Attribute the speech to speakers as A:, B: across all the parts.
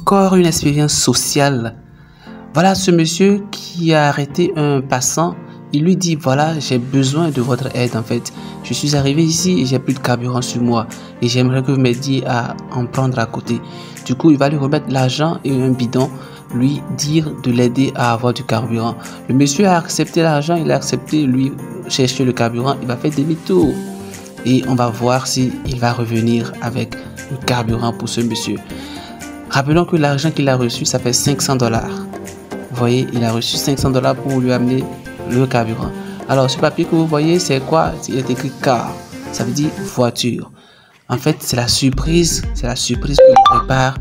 A: encore une expérience sociale. Voilà ce monsieur qui a arrêté un passant. Il lui dit, voilà, j'ai besoin de votre aide en fait. Je suis arrivé ici et j'ai plus de carburant sur moi. Et j'aimerais que vous m'aidiez à en prendre à côté. Du coup, il va lui remettre l'argent et un bidon, lui dire de l'aider à avoir du carburant. Le monsieur a accepté l'argent, il a accepté lui chercher le carburant. Il va faire demi-tour. Et on va voir s'il va revenir avec le carburant pour ce monsieur. Rappelons que l'argent qu'il a reçu, ça fait 500 $. Vous voyez, il a reçu 500 $ pour lui amener le carburant. Alors, ce papier que vous voyez, c'est quoi? Il est écrit car. Ça veut dire voiture. En fait, c'est la surprise que prépare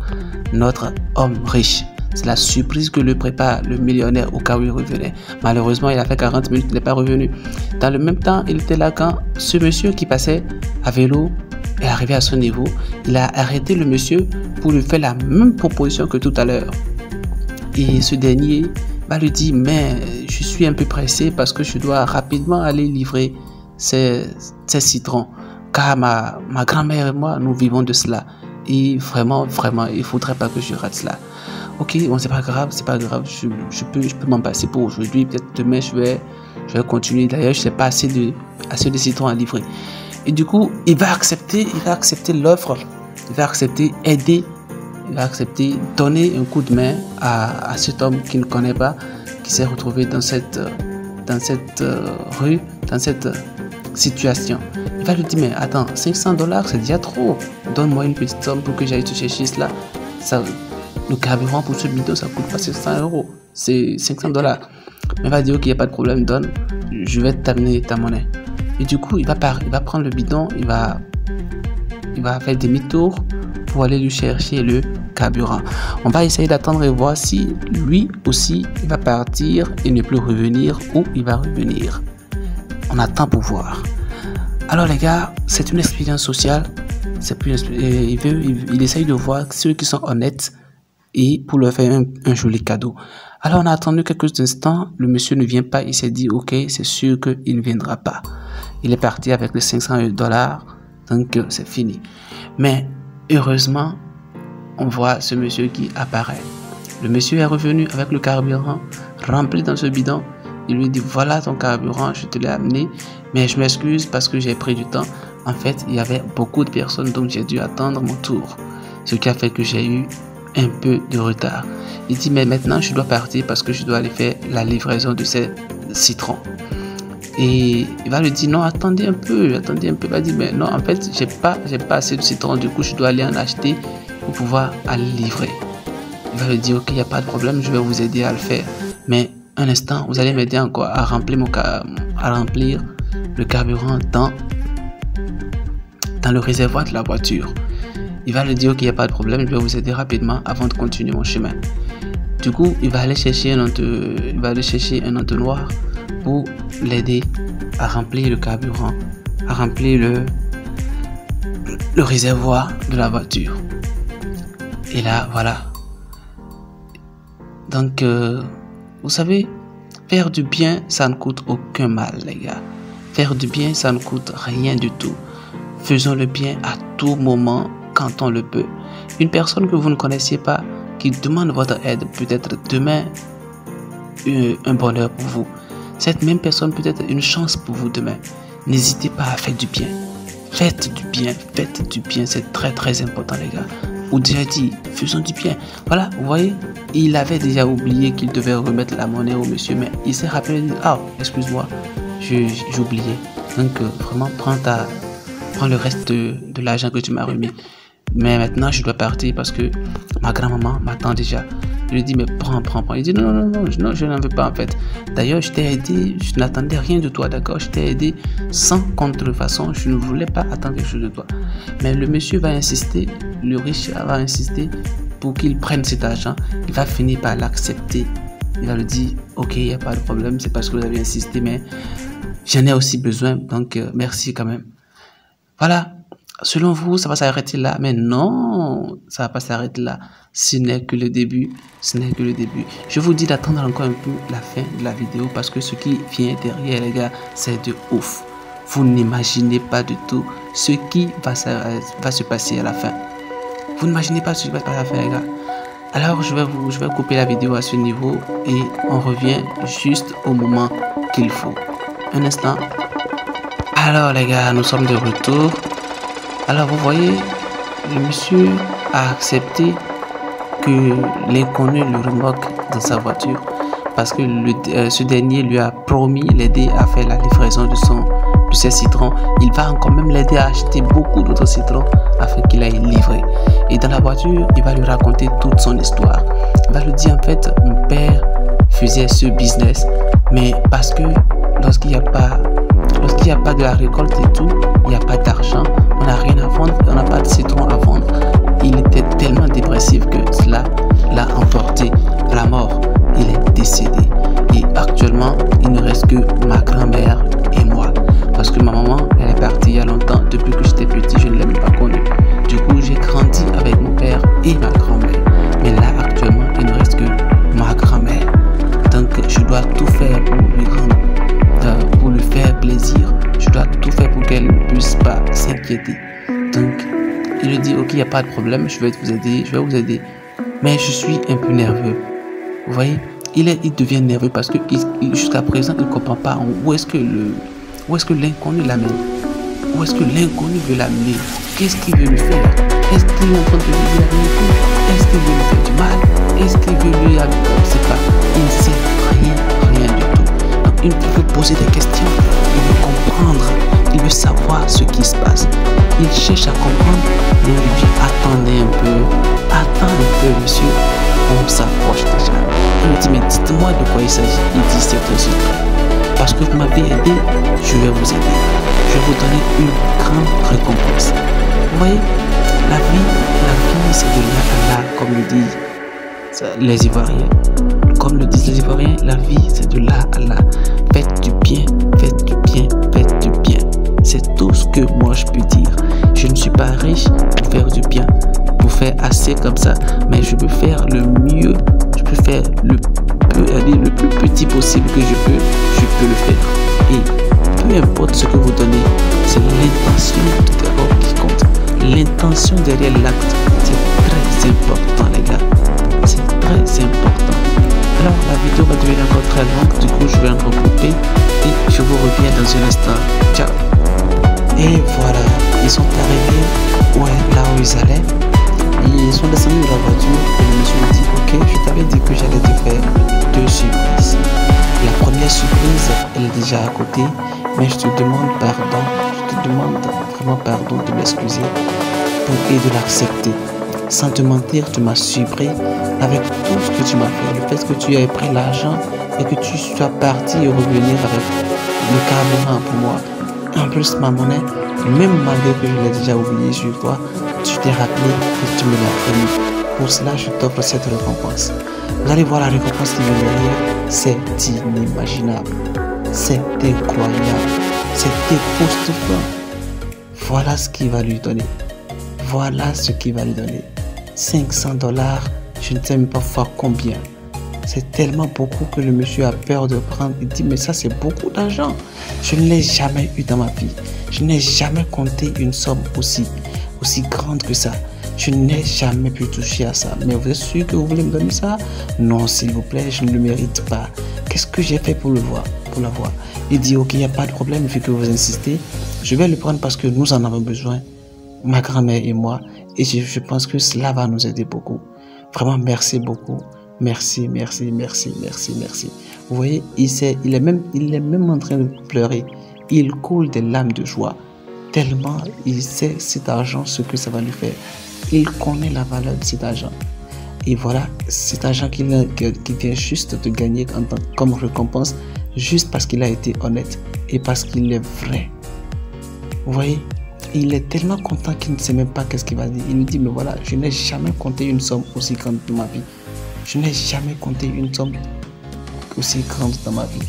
A: notre homme riche. C'est la surprise que le prépare le millionnaire au cas où il revenait. Malheureusement, il a fait 40 minutes, il n'est pas revenu. Dans le même temps, il était là quand ce monsieur qui passait à vélo est arrivé à son niveau. Il a arrêté le monsieur pour lui faire la même proposition que tout à l'heure. Et ce dernier va lui dire, mais je suis un peu pressé parce que je dois rapidement aller livrer ces citrons. Car ma grand-mère et moi, nous vivons de cela. Et vraiment, il ne faudrait pas que je rate cela. Ok, bon, c'est pas grave, je peux m'en passer pour aujourd'hui. Peut-être demain, je vais continuer. D'ailleurs, je n'ai pas assez de citrons à livrer. Et du coup, il va accepter l'offre, il va accepter aider, il va accepter donner un coup de main à cet homme qu'il ne connaît pas, qui s'est retrouvé dans cette rue, dans cette situation. Il va lui dire, mais attends, 500 $, c'est déjà trop. Donne-moi une petite somme pour que j'aille te chercher cela. Le carburant pour ce bidon, ça coûte pas 500 €. C'est 500 $. Mais il va dire, ok, il n'y a pas de problème, donne. Je vais t'amener ta monnaie. Et du coup, il va prendre le bidon, il va faire demi-tour pour aller lui chercher le carburant. On va essayer d'attendre et voir si lui aussi, il va partir et ne plus revenir ou il va revenir. On attend pour voir. Alors les gars, c'est une expérience sociale. Il essaye de voir ceux qui sont honnêtes et pour leur faire un joli cadeau. Alors on a attendu quelques instants, le monsieur ne vient pas, il s'est dit ok, c'est sûr qu'il ne viendra pas. Il est parti avec les 500 $, donc c'est fini. Mais heureusement, on voit ce monsieur qui apparaît. Le monsieur est revenu avec le carburant rempli dans ce bidon. Il lui dit, voilà ton carburant, je te l'ai amené, mais je m'excuse parce que j'ai pris du temps. En fait, il y avait beaucoup de personnes, donc j'ai dû attendre mon tour. Ce qui a fait que j'ai eu un peu de retard. Il dit, mais maintenant, je dois partir parce que je dois aller faire la livraison de ces citrons. Et il va lui dire, non, attendez un peu. Il va dire, mais non, en fait, j'ai pas assez de citrons, du coup, je dois aller en acheter pour pouvoir aller livrer. Il va lui dire, ok, il n'y a pas de problème, je vais vous aider à le faire. Mais un instant, vous allez m'aider encore à remplir le carburant dans le réservoir de la voiture. Il va lui dire qu'il n'y a pas de problème, je vais vous aider rapidement avant de continuer mon chemin. Du coup, il va aller chercher un entonnoir pour l'aider à remplir le carburant, à remplir le réservoir de la voiture. Et là, voilà. Donc, vous savez, faire du bien, ça ne coûte aucun mal, les gars. Faire du bien, ça ne coûte rien du tout. Faisons le bien à tout moment, quand on le peut. Une personne que vous ne connaissiez pas, qui demande votre aide, peut être demain un bonheur pour vous. Cette même personne peut être une chance pour vous demain. N'hésitez pas à faire du bien. Faites du bien, c'est très très important, les gars. Ou déjà dit, faisons du bien. Voilà, vous voyez, il avait déjà oublié qu'il devait remettre la monnaie au monsieur, mais il s'est rappelé, il dit, ah, excuse-moi, j'ai oublié. Donc, vraiment, prends le reste de l'argent que tu m'as remis. Mais maintenant, je dois partir parce que ma grand-maman m'attend déjà. Je lui dis, mais prends. Il dit, non, je n'en veux pas en fait. D'ailleurs, je t'ai aidé, je n'attendais rien de toi, d'accord? Je t'ai aidé sans contrefaçon, je ne voulais pas attendre quelque chose de toi. Mais le monsieur va insister, le riche va insister pour qu'il prenne cet argent. Il va finir par l'accepter. Il va lui dire, ok, il n'y a pas de problème, c'est parce que vous avez insisté, mais j'en ai aussi besoin, donc merci quand même. Voilà. Selon vous, ça va s'arrêter là, mais non, ça va pas s'arrêter là. Ce n'est que le début, Je vous dis d'attendre encore un peu la fin de la vidéo parce que ce qui vient derrière, les gars, c'est de ouf. Vous n'imaginez pas du tout ce qui va se passer à la fin. Vous n'imaginez pas ce qui va se passer à la fin, les gars. Alors je vais couper la vidéo à ce niveau et on revient juste au moment qu'il faut. Un instant. Alors les gars, nous sommes de retour. Alors vous voyez, le monsieur a accepté que l'inconnu le remorque dans sa voiture parce que ce dernier lui a promis l'aider à faire la livraison de ses citrons. Il va quand même l'aider à acheter beaucoup d'autres citrons afin qu'il aille livrer. Et dans la voiture, il va lui raconter toute son histoire. Il va lui dire en fait, mon père faisait ce business, mais parce que lorsqu'il n'y a pas de la récolte et tout, il n'y a pas d'argent, on n'a rien à vendre, on n'a pas de citron à vendre. Il était tellement dépressif que cela l'a emporté à la mort. Il est décédé. Et actuellement, il ne reste que ma grand-mère et moi. Parce que ma maman, elle est partie il y a longtemps. Depuis que j'étais petit, je ne l'ai même pas connue. Du coup, j'ai grandi avec mon père et ma grand-mère. Mais là, actuellement, il ne reste que ma grand-mère. Donc, je dois tout faire pour lui faire plaisir. Je dois tout faire pour qu'elle ne puisse pas s'inquiéter. Donc, il lui dit, ok, il n'y a pas de problème, je vais vous aider. Mais je suis un peu nerveux. Vous voyez, il devient nerveux parce que jusqu'à présent, il ne comprend pas où est-ce que l'inconnu l'amène. Où est-ce que l'inconnu veut l'amener? Qu'est-ce qu'il veut lui faire? Est-ce qu'il est en train de lui dire la vérité? Est-ce qu'il veut lui faire du mal? Est-ce qu'il veut lui amener? Je ne sais pas. Il ne sait rien du tout. Donc, il veut poser des questions. Il veut comprendre. Il veut savoir ce qui se passe. Il cherche à comprendre. Et on lui dit, attendez un peu, monsieur. On s'approche déjà. Il me dit, mais dites-moi de quoi il s'agit. Il dit, c'est un secret. Parce que vous m'avez aidé, je vais vous aider. Je vais vous donner une grande récompense. Vous voyez, la vie, c'est de là à là, comme le disent les Ivoiriens. Comme le disent les Ivoiriens, la vie, c'est de là à là. Faites du bien, faites du bien, faites du bien. C'est tout ce que moi je peux dire. Je ne suis pas riche pour faire du bien, pour faire assez comme ça, mais je peux faire le mieux, je peux faire le plus petit possible que je peux le faire. Et peu importe ce que vous donnez, c'est l'intention qui compte. L'intention derrière l'acte, c'est très important les gars. C'est très important. Alors la vidéo va devenir encore très longue, du coup je vais en recouper et je vous reviens dans un instant. Ciao. Et voilà, ils sont arrivés là où ils allaient. Ils sont descendus de la voiture et le monsieur me dit, ok, je t'avais dit que j'allais te faire 2 surprises. La première surprise, elle est déjà à côté, mais je te demande pardon, vraiment pardon de m'excuser et de l'accepter. Sans te mentir, tu m'as surpris avec tout ce que tu m'as fait. Le fait que tu aies pris l'argent et que tu sois parti et revenir avec le carburant pour moi. En plus, ma monnaie, même malgré que je l'ai déjà oublié sur toi, tu t'es rappelé et tu me l'as promis. Pour cela, je t'offre cette récompense. Vous allez voir la récompense qui vient derrière. C'est inimaginable. C'est incroyable. C'est époustouflant. Voilà ce qu'il va lui donner. Voilà ce qu'il va lui donner. 500 $, je ne sais même pas fois combien. C'est tellement beaucoup que le monsieur a peur de prendre. Il dit, mais ça c'est beaucoup d'argent. Je ne l'ai jamais eu dans ma vie. Je n'ai jamais compté une somme aussi grande que ça. Je n'ai jamais pu toucher à ça. Mais vous êtes sûr que vous voulez me donner ça? Non, s'il vous plaît, je ne le mérite pas. Qu'est-ce que j'ai fait pour l'avoir? Il dit, ok, il n'y a pas de problème, vu que vous insistez. Je vais le prendre parce que nous en avons besoin. Ma grand-mère et moi. Et je pense que cela va nous aider beaucoup. Vraiment, merci beaucoup. Merci. Vous voyez, il est même en train de pleurer. Il coule des larmes de joie. Tellement il sait cet argent, ce que ça va lui faire. Il connaît la valeur de cet argent. Et voilà, cet argent qu'il vient juste de gagner comme récompense, juste parce qu'il a été honnête et parce qu'il est vrai. Vous voyez, il est tellement content qu'il ne sait même pas qu'est-ce qu'il va dire. Il me dit, mais voilà, je n'ai jamais compté une somme aussi grande dans ma vie. Je n'ai jamais compté une somme aussi grande dans ma vie.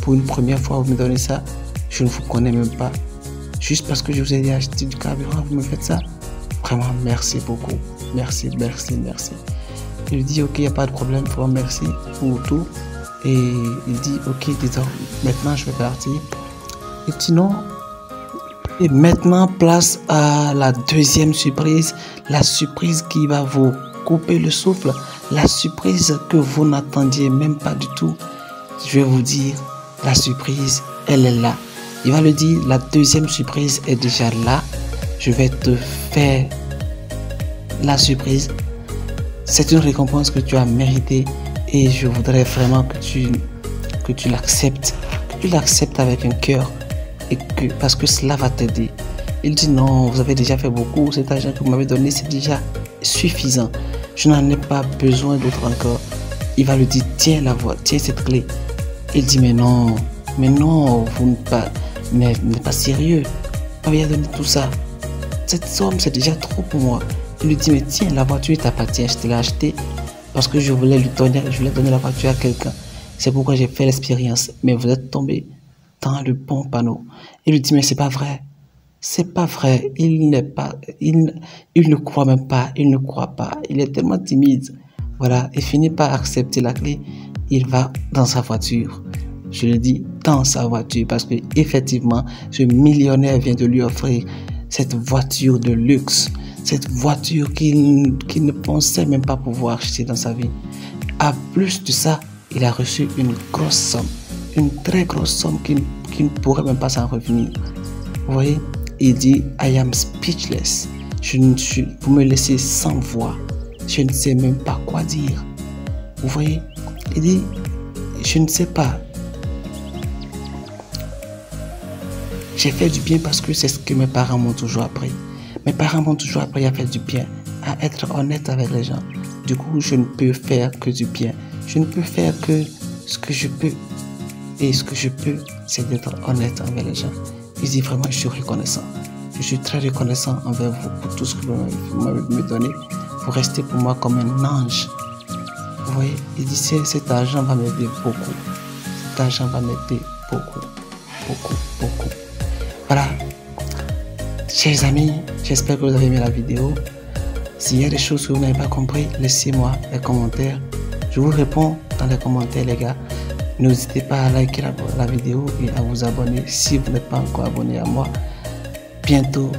A: Pour une première fois, vous me donnez ça, je ne vous connais même pas. Juste parce que je vous ai acheté du carburant, vous me faites ça. Vraiment, merci beaucoup. Merci. Il dit, ok, il n'y a pas de problème, vraiment merci pour tout. Et il dit, ok, désolé, maintenant je vais partir. Et sinon, et maintenant, place à la deuxième surprise. La surprise qui va vous couper le souffle. la surprise que vous n'attendiez même pas du tout. Je vais vous dire, la surprise, elle est là. Il va le dire, la deuxième surprise est déjà là. Je vais te faire la surprise. C'est une récompense que tu as méritée et je voudrais vraiment que tu l'acceptes. Que tu l'acceptes avec un cœur et parce que cela va t'aider. Il dit non, vous avez déjà fait beaucoup. Cet argent que vous m'avez donné, c'est déjà suffisant. Je n'en ai pas besoin d'autre encore. Il va lui dire, tiens la voix, tiens cette clé. Il dit, mais non, vous n'êtes pas sérieux. Vous m'avez donné tout ça. Cette somme, c'est déjà trop pour moi. Il lui dit, mais tiens, la voiture t'appartient, je te l'ai achetée parce que je voulais donner la voiture à quelqu'un. C'est pourquoi j'ai fait l'expérience. Mais vous êtes tombé dans le bon panneau. Il lui dit, mais c'est pas vrai. C'est pas vrai. Il ne croit même pas. Il ne croit pas. Il est tellement timide. Voilà. Il finit par accepter la clé. Il va dans sa voiture. Je le dis, dans sa voiture parce que effectivement, ce millionnaire vient de lui offrir cette voiture de luxe, cette voiture qu'il ne pensait même pas pouvoir acheter dans sa vie. À plus de ça, il a reçu une grosse somme, une très grosse somme qui ne pourrait même pas s'en revenir. Vous voyez, il dit, I am speechless. Vous me laissez sans voix. Je ne sais même pas quoi dire. Vous voyez, il dit, je ne sais pas. J'ai fait du bien parce que c'est ce que mes parents m'ont toujours appris. Mes parents m'ont toujours appris à faire du bien, à être honnête avec les gens. Du coup, je ne peux faire que du bien. Je ne peux faire que ce que je peux. Et ce que je peux, c'est d'être honnête envers les gens. Il dit vraiment, je suis reconnaissant. Je suis très reconnaissant envers vous pour tout ce que vous m'avez donné. Vous restez pour moi comme un ange. Vous voyez, il dit, cet argent va m'aider beaucoup. Cet argent va m'aider beaucoup, beaucoup, beaucoup. Voilà, chers amis, j'espère que vous avez aimé la vidéo. S'il y a des choses que vous n'avez pas compris, laissez-moi les commentaires. Je vous réponds dans les commentaires, les gars. N'hésitez pas à liker la vidéo et à vous abonner si vous n'êtes pas encore abonné à moi. À bientôt.